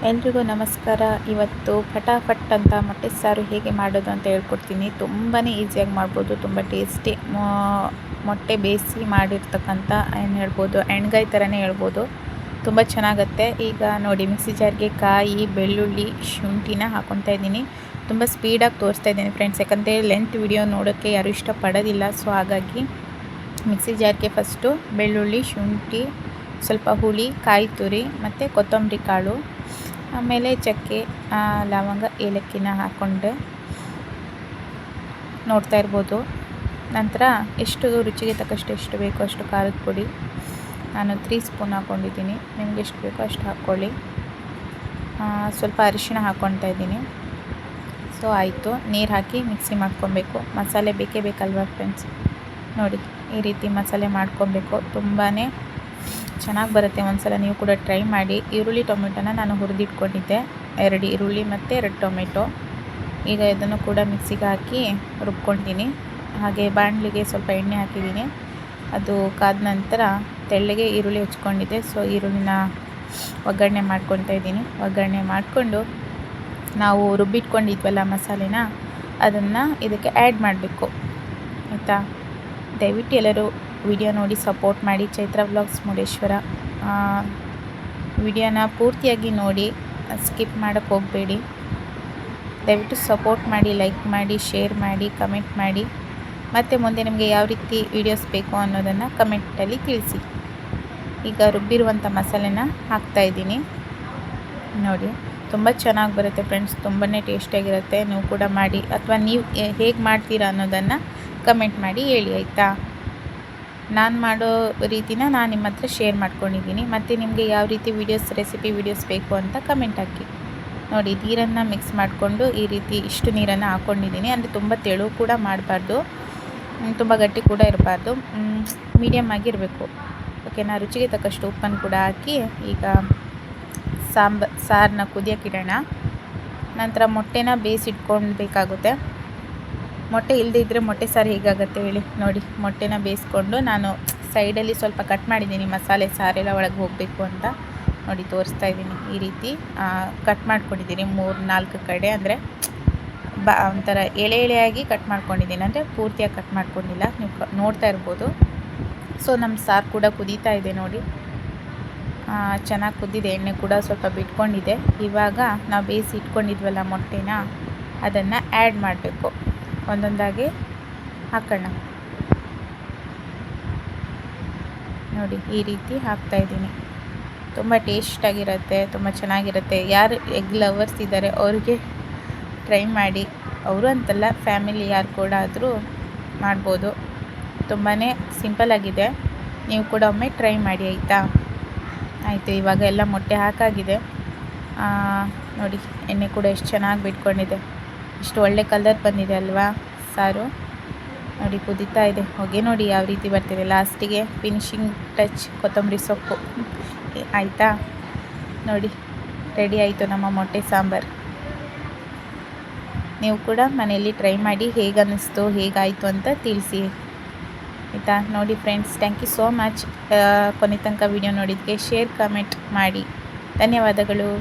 ಎಲ್ರಿಗೂ ನಮಸ್ಕಾರ. ಇವತ್ತು ಫಟಾಫಟ್ ಅಂತ ಮೊಟ್ಟೆ ಸಾರು ಹೇಗೆ ಮಾಡೋದು ಅಂತ ಹೇಳ್ಕೊಡ್ತೀನಿ. ತುಂಬಾ ಈಸಿಯಾಗಿ ಮಾಡ್ಬೋದು, ತುಂಬ ಟೇಸ್ಟಿ. ಮೊಟ್ಟೆ ಬೇಯಿಸಿ ಮಾಡಿರ್ತಕ್ಕಂಥ ಏನು ಹೇಳ್ಬೋದು, ಎಣ್ಗಾಯಿ ಥರನೇ ಹೇಳ್ಬೋದು, ತುಂಬ ಚೆನ್ನಾಗತ್ತೆ. ಈಗ ನೋಡಿ, ಮಿಕ್ಸಿ ಜಾರ್ಗೆ ಕಾಯಿ, ಬೆಳ್ಳುಳ್ಳಿ, ಶುಂಠಿನ ಹಾಕ್ಕೊತಾ ಇದ್ದೀನಿ. ತುಂಬ ಸ್ಪೀಡಾಗಿ ತೋರಿಸ್ತಾ ಇದ್ದೀನಿ ಫ್ರೆಂಡ್ಸ್, ಯಾಕಂದರೆ ಲೆಂತ್ ವಿಡಿಯೋ ನೋಡೋಕ್ಕೆ ಯಾರೂ ಇಷ್ಟಪಡೋದಿಲ್ಲ. ಸೊ ಹಾಗಾಗಿ ಮಿಕ್ಸಿ ಜಾರ್ಗೆ ಫಸ್ಟು ಬೆಳ್ಳುಳ್ಳಿ, ಶುಂಠಿ, ಸ್ವಲ್ಪ ಹುಳಿ, ಕಾಯಿ ತುರಿ ಮತ್ತು ಕೊತ್ತಂಬರಿ ಕಾಳು, ಆಮೇಲೆ ಚಕ್ಕೆ, ಲವಂಗ, ಏಲಕ್ಕಿನ ಹಾಕ್ಕೊಂಡೆ ನೋಡ್ತಾ ಇರ್ಬೋದು. ನಂತರ ಎಷ್ಟು ರುಚಿಗೆ ತಕ್ಕಷ್ಟು ಎಷ್ಟು ಬೇಕೋ ಅಷ್ಟು ಖಾರದ ಪುಡಿ ನಾನು 3 ಸ್ಪೂನ್ ಹಾಕ್ಕೊಂಡಿದ್ದೀನಿ. ನಿಮ್ಗೆ ಎಷ್ಟು ಬೇಕೋ ಅಷ್ಟು ಹಾಕ್ಕೊಳ್ಳಿ. ಸ್ವಲ್ಪ ಅರಿಶಿಣ ಹಾಕ್ಕೊಳ್ತಾ ಇದ್ದೀನಿ. ಸೊ ಆಯಿತು, ನೀರು ಹಾಕಿ ಮಿಕ್ಸಿ ಮಾಡ್ಕೊಬೇಕು. ಮಸಾಲೆ ಬೇಕೇ ಬೇಕಲ್ವ ಫ್ರೆಂಡ್ಸ್. ನೋಡಿ, ಈ ರೀತಿ ಮಸಾಲೆ ಮಾಡ್ಕೊಬೇಕು. ತುಂಬಾ ಚೆನ್ನಾಗಿ ಬರುತ್ತೆ. ಒಂದ್ಸಲ ನೀವು ಕೂಡ ಟ್ರೈ ಮಾಡಿ. ಈರುಳ್ಳಿ ಟೊಮೆಟೊನ ನಾನು ಹುರಿದಿಟ್ಕೊಂಡಿದ್ದೆ, 2 ಈರುಳ್ಳಿ ಮತ್ತು 2 ಟೊಮೆಟೊ. ಈಗ ಇದನ್ನು ಕೂಡ ಮಿಕ್ಸಿಗೆ ಹಾಕಿ ರುಬ್ಕೊಳ್ತೀನಿ. ಹಾಗೆ ಬಾಣಲಿಗೆ ಸ್ವಲ್ಪ ಎಣ್ಣೆ ಹಾಕಿದ್ದೀನಿ. ಅದು ಕಾದ ನಂತರ ತೆಳ್ಳಗೆ ಈರುಳ್ಳಿ ಹೆಚ್ಕೊಂಡಿದ್ದೆ. ಸೊ ಈರುಳ್ಳಿನ ಒಗ್ಗರಣೆ ಮಾಡ್ಕೊತಾ ಇದ್ದೀನಿ. ಒಗ್ಗರಣೆ ಮಾಡಿಕೊಂಡು ನಾವು ರುಬ್ಬಿಟ್ಕೊಂಡಿದ್ವಲ್ಲ ಮಸಾಲೆನ, ಅದನ್ನು ಇದಕ್ಕೆ ಆ್ಯಡ್ ಮಾಡಬೇಕು, ಆಯಿತಾ. ದಯವಿಟ್ಟು ಎಲ್ಲರೂ ವಿಡಿಯೋ ನೋಡಿ ಸಪೋರ್ಟ್ ಮಾಡಿ. ಚೈತ್ರ ವ್ಲಾಗ್ಸ್ ಮುರುಡೇಶ್ವರ ವಿಡಿಯೋನ ಪೂರ್ತಿಯಾಗಿ ನೋಡಿ, ಸ್ಕಿಪ್ ಮಾಡೋಕ್ಕೆ ಹೋಗಬೇಡಿ. ದಯವಿಟ್ಟು ಸಪೋರ್ಟ್ ಮಾಡಿ, ಲೈಕ್ ಮಾಡಿ, ಶೇರ್ ಮಾಡಿ, ಕಮೆಂಟ್ ಮಾಡಿ. ಮತ್ತು ಮುಂದೆ ನಿಮಗೆ ಯಾವ ರೀತಿ ವೀಡಿಯೋಸ್ ಬೇಕು ಅನ್ನೋದನ್ನು ಕಮೆಂಟಲ್ಲಿ ತಿಳಿಸಿ. ಈಗ ರುಬ್ಬಿರುವಂಥ ಮಸಾಲೆನ ಹಾಕ್ತಾಯಿದ್ದೀನಿ. ನೋಡಿ, ತುಂಬ ಚೆನ್ನಾಗಿ ಬರುತ್ತೆ ಫ್ರೆಂಡ್ಸ್, ತುಂಬಾ ಟೇಸ್ಟಿಯಾಗಿರುತ್ತೆ. ನೀವು ಕೂಡ ಮಾಡಿ, ಅಥವಾ ನೀವು ಹೇಗೆ ಮಾಡ್ತೀರಾ ಅನ್ನೋದನ್ನು ಕಮೆಂಟ್ ಮಾಡಿ ಹೇಳಿ, ಆಯಿತಾ. ನಾನು ಮಾಡೋ ರೀತಿನ ನಾನು ನಿಮ್ಮ ಹತ್ರ ಶೇರ್ ಮಾಡ್ಕೊಂಡಿದ್ದೀನಿ. ಮತ್ತು ನಿಮಗೆ ಯಾವ ರೀತಿ ರೆಸಿಪಿ ವೀಡಿಯೋಸ್ ಬೇಕು ಅಂತ ಕಮೆಂಟ್ ಹಾಕಿ. ನೋಡಿ, ನೀರನ್ನು ಮಿಕ್ಸ್ ಮಾಡಿಕೊಂಡು ಈ ರೀತಿ ಇಷ್ಟು ನೀರನ್ನು ಹಾಕ್ಕೊಂಡಿದ್ದೀನಿ. ಅಂದರೆ ತುಂಬ ತೆಳು ಕೂಡ ಮಾಡಬಾರ್ದು, ತುಂಬ ಗಟ್ಟಿ ಕೂಡ ಇರಬಾರ್ದು, ಮೀಡಿಯಮ್ ಆಗಿರಬೇಕು. ಓಕೆನಾ. ರುಚಿಗೆ ತಕ್ಕಷ್ಟು ಉಪ್ಪನ್ನು ಕೂಡ ಹಾಕಿ ಈಗ ಸಾರನ್ನ ಕುದಿಯೋಕ್ಕಿಡೋಣ. ನಂತರ ಮೊಟ್ಟೆನ ಬೇಯಿಸಿಟ್ಕೊಳ್ಬೇಕಾಗುತ್ತೆ. ಮೊಟ್ಟೆ ಇಲ್ಲದೇ ಇದ್ದರೆ ಮೊಟ್ಟೆ ಸಾರು ಹೇಗಾಗುತ್ತೆ ಹೇಳಿ. ನೋಡಿ, ಮೊಟ್ಟೆನ ಬೇಯಿಸ್ಕೊಂಡು ನಾನು ಸೈಡಲ್ಲಿ ಸ್ವಲ್ಪ ಕಟ್ ಮಾಡಿದ್ದೀನಿ, ಮಸಾಲೆ ಸಾರೆಲ್ಲ ಒಳಗೆ ಹೋಗಬೇಕು ಅಂತ. ನೋಡಿ, ತೋರಿಸ್ತಾ ಇದ್ದೀನಿ. ಈ ರೀತಿ ಕಟ್ ಮಾಡ್ಕೊಂಡಿದ್ದೀನಿ 3-4 ಕಡೆ. ಅಂದರೆ ಒಂಥರ ಎಳೆಯಾಗಿ ಕಟ್ ಮಾಡ್ಕೊಂಡಿದ್ದೀನಿ, ಅಂದರೆ ಪೂರ್ತಿಯಾಗಿ ಕಟ್ ಮಾಡ್ಕೊಂಡಿಲ್ಲ. ನೀವು ನೋಡ್ತಾ ಇರ್ಬೋದು. ಸೊ ನಮ್ಮ ಸಾರು ಕೂಡ ಕುದೀತಾ ಇದೆ ನೋಡಿ, ಚೆನ್ನಾಗಿ ಕುದ್ದಿದೆ. ಎಣ್ಣೆ ಕೂಡ ಸ್ವಲ್ಪ ಬಿಟ್ಕೊಂಡಿದೆ. ಇವಾಗ ನಾವು ಬೇಯಿಸಿ ಇಟ್ಕೊಂಡಿದ್ವಲ್ಲ ಮೊಟ್ಟೆನ, ಅದನ್ನು ಆ್ಯಡ್ ಮಾಡಬೇಕು. ಒಂದೊಂದಾಗಿ ಹಾಕೋಣ. ನೋಡಿ, ಈ ರೀತಿ ಹಾಕ್ತಾಯಿದ್ದೀನಿ. ತುಂಬ ಟೇಸ್ಟಾಗಿರುತ್ತೆ, ತುಂಬ ಚೆನ್ನಾಗಿರುತ್ತೆ. ಯಾರು ಎಗ್ ಲವರ್ಸ್ ಇದ್ದಾರೆ ಅವ್ರಿಗೆ ಟ್ರೈ ಮಾಡಿ. ಅವರು ಅಂತಲ್ಲ, ಫ್ಯಾಮಿಲಿ ಯಾರು ಕೂಡ ಆದರೂ ಮಾಡ್ಬೋದು. ತುಂಬಾ ಸಿಂಪಲ್ಲಾಗಿದೆ. ನೀವು ಕೂಡ ಒಮ್ಮೆ ಟ್ರೈ ಮಾಡಿ, ಆಯಿತಾ. ಆಯಿತು, ಇವಾಗ ಎಲ್ಲ ಮೊಟ್ಟೆ ಹಾಕಾಗಿದೆ. ನೋಡಿ, ಎಣ್ಣೆ ಕೂಡ ಎಷ್ಟು ಚೆನ್ನಾಗಿ ಬಿಟ್ಕೊಂಡಿದೆ. ಇಷ್ಟು ಒಳ್ಳೆ ಕಲರ್ ಬಂದಿದೆ ಅಲ್ವಾ ಸಾರು. ನೋಡಿ, ಕುದೀತಾ ಇದೆ. ಹೊಗೆ ನೋಡಿ ಯಾವ ರೀತಿ ಬರ್ತಿದೆ. ಲಾಸ್ಟಿಗೆ ಫಿನಿಶಿಂಗ್ ಟಚ್ ಕೊತ್ತಂಬರಿ ಸೊಪ್ಪು, ಆಯಿತಾ. ನೋಡಿ, ರೆಡಿ ಆಯಿತು ನಮ್ಮ ಮೊಟ್ಟೆ ಸಾಂಬಾರು. ನೀವು ಕೂಡ ಮನೆಯಲ್ಲಿ ಟ್ರೈ ಮಾಡಿ, ಹೇಗನ್ನಿಸ್ತು, ಹೇಗಾಯಿತು ಅಂತ ತಿಳಿಸಿ, ಆಯಿತಾ. ನೋಡಿ friends, thank you so much. ಕೊನೆ ತನಕ ವಿಡಿಯೋ ನೋಡಿದ್ದಕ್ಕೆ ಶೇರ್, ಕಮೆಂಟ್ ಮಾಡಿ. ಧನ್ಯವಾದಗಳು.